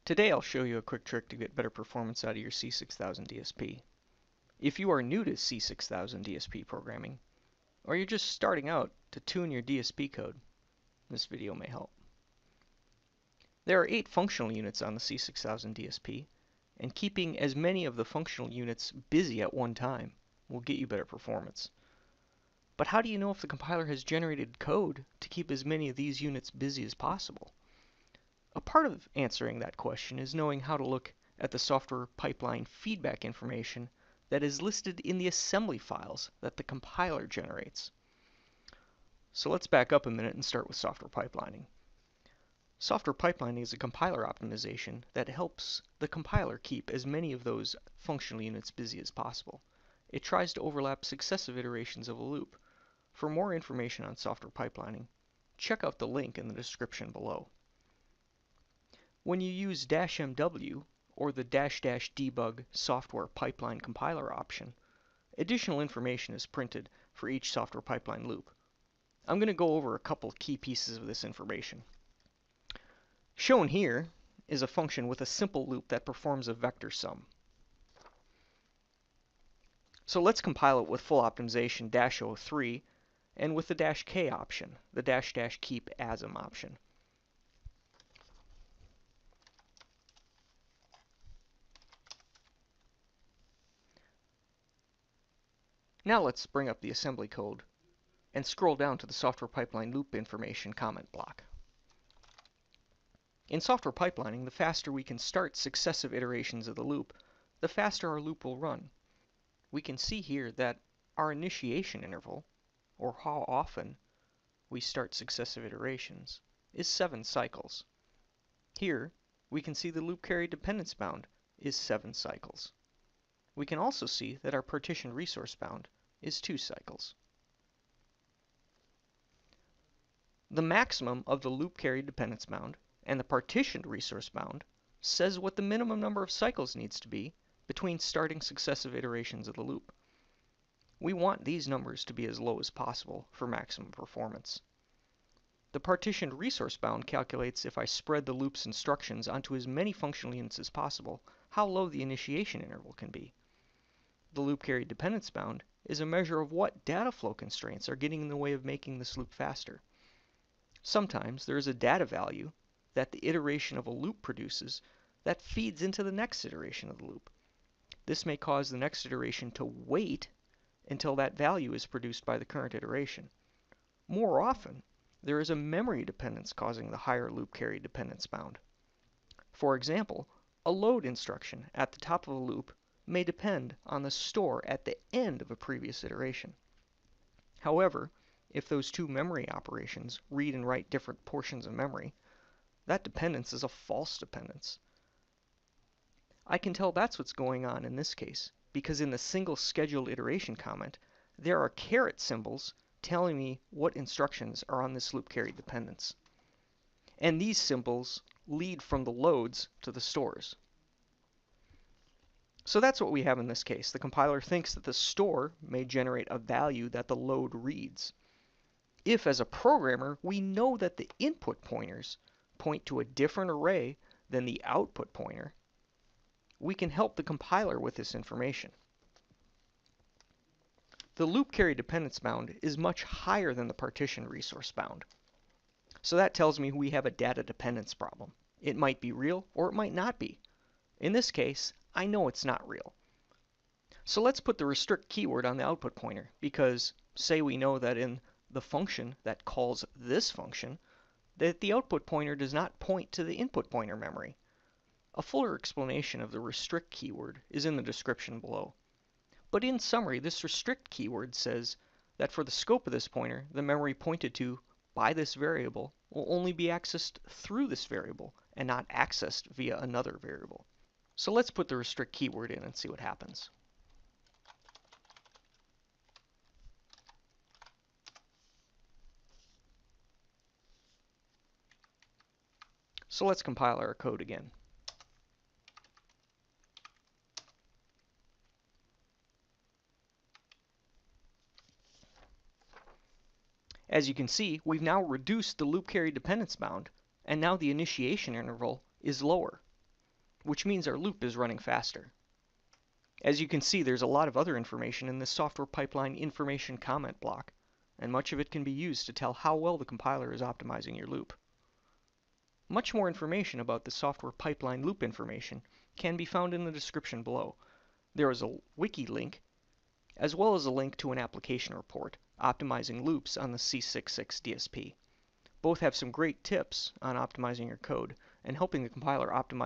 Today I'll show you a quick trick to get better performance out of your C6000 DSP. If you are new to C6000 DSP programming, or you're just starting out to tune your DSP code, this video may help. There are 8 functional units on the C6000 DSP, and keeping as many of the functional units busy at one time will get you better performance. But how do you know if the compiler has generated code to keep as many of these units busy as possible? A part of answering that question is knowing how to look at the software pipeline feedback information that is listed in the assembly files that the compiler generates. So let's back up a minute and start with software pipelining. Software pipelining is a compiler optimization that helps the compiler keep as many of those functional units busy as possible. It tries to overlap successive iterations of a loop. For more information on software pipelining, check out the link in the description below. When you use -mw or the --debug software pipeline compiler option, additional information is printed for each software pipeline loop. I'm going to go over a couple key pieces of this information. Shown here is a function with a simple loop that performs a vector sum. So let's compile it with full optimization -03 and with the -k option, the --keep asm option. Now let's bring up the assembly code and scroll down to the software pipeline loop information comment block. In software pipelining, the faster we can start successive iterations of the loop, the faster our loop will run. We can see here that our initiation interval, or how often we start successive iterations, is 7 cycles. Here, we can see the loop carry dependence bound is 7 cycles. We can also see that our partition resource bound is 2 cycles. The maximum of the loop carry dependence bound and the partitioned resource bound says what the minimum number of cycles needs to be between starting successive iterations of the loop. We want these numbers to be as low as possible for maximum performance. The partitioned resource bound calculates if I spread the loop's instructions onto as many functional units as possible, how low the initiation interval can be. The loop carry dependence bound is a measure of what data flow constraints are getting in the way of making this loop faster. Sometimes there is a data value that the iteration of a loop produces that feeds into the next iteration of the loop. This may cause the next iteration to wait until that value is produced by the current iteration. More often, there is a memory dependence causing the higher loop carry dependence bound. For example, a load instruction at the top of a loop may depend on the store at the end of a previous iteration. However, if those two memory operations read and write different portions of memory, that dependence is a false dependence. I can tell that's what's going on in this case, because in the single scheduled iteration comment, there are caret symbols telling me what instructions are on this loop carry dependence. And these symbols lead from the loads to the stores. So that's what we have in this case. The compiler thinks that the store may generate a value that the load reads. If, as a programmer, we know that the input pointers point to a different array than the output pointer, we can help the compiler with this information. The loop carry dependence bound is much higher than the partition resource bound. So that tells me we have a data dependence problem. It might be real or it might not be. In this case, I know it's not real. So let's put the restrict keyword on the output pointer, because say we know that in the function that calls this function, that the output pointer does not point to the input pointer memory. A fuller explanation of the restrict keyword is in the description below. But in summary, this restrict keyword says that for the scope of this pointer, the memory pointed to by this variable will only be accessed through this variable and not accessed via another variable. So let's put the restrict keyword in and see what happens. So let's compile our code again. As you can see, we've now reduced the loop carry dependence bound, and now the initiation interval is lower. which means our loop is running faster. As you can see, there's a lot of other information in this software pipeline information comment block, and much of it can be used to tell how well the compiler is optimizing your loop. Much more information about the software pipeline loop information can be found in the description below. There is a wiki link, as well as a link to an application report, Optimizing Loops on the C6000 DSP. Both have some great tips on optimizing your code and helping the compiler optimize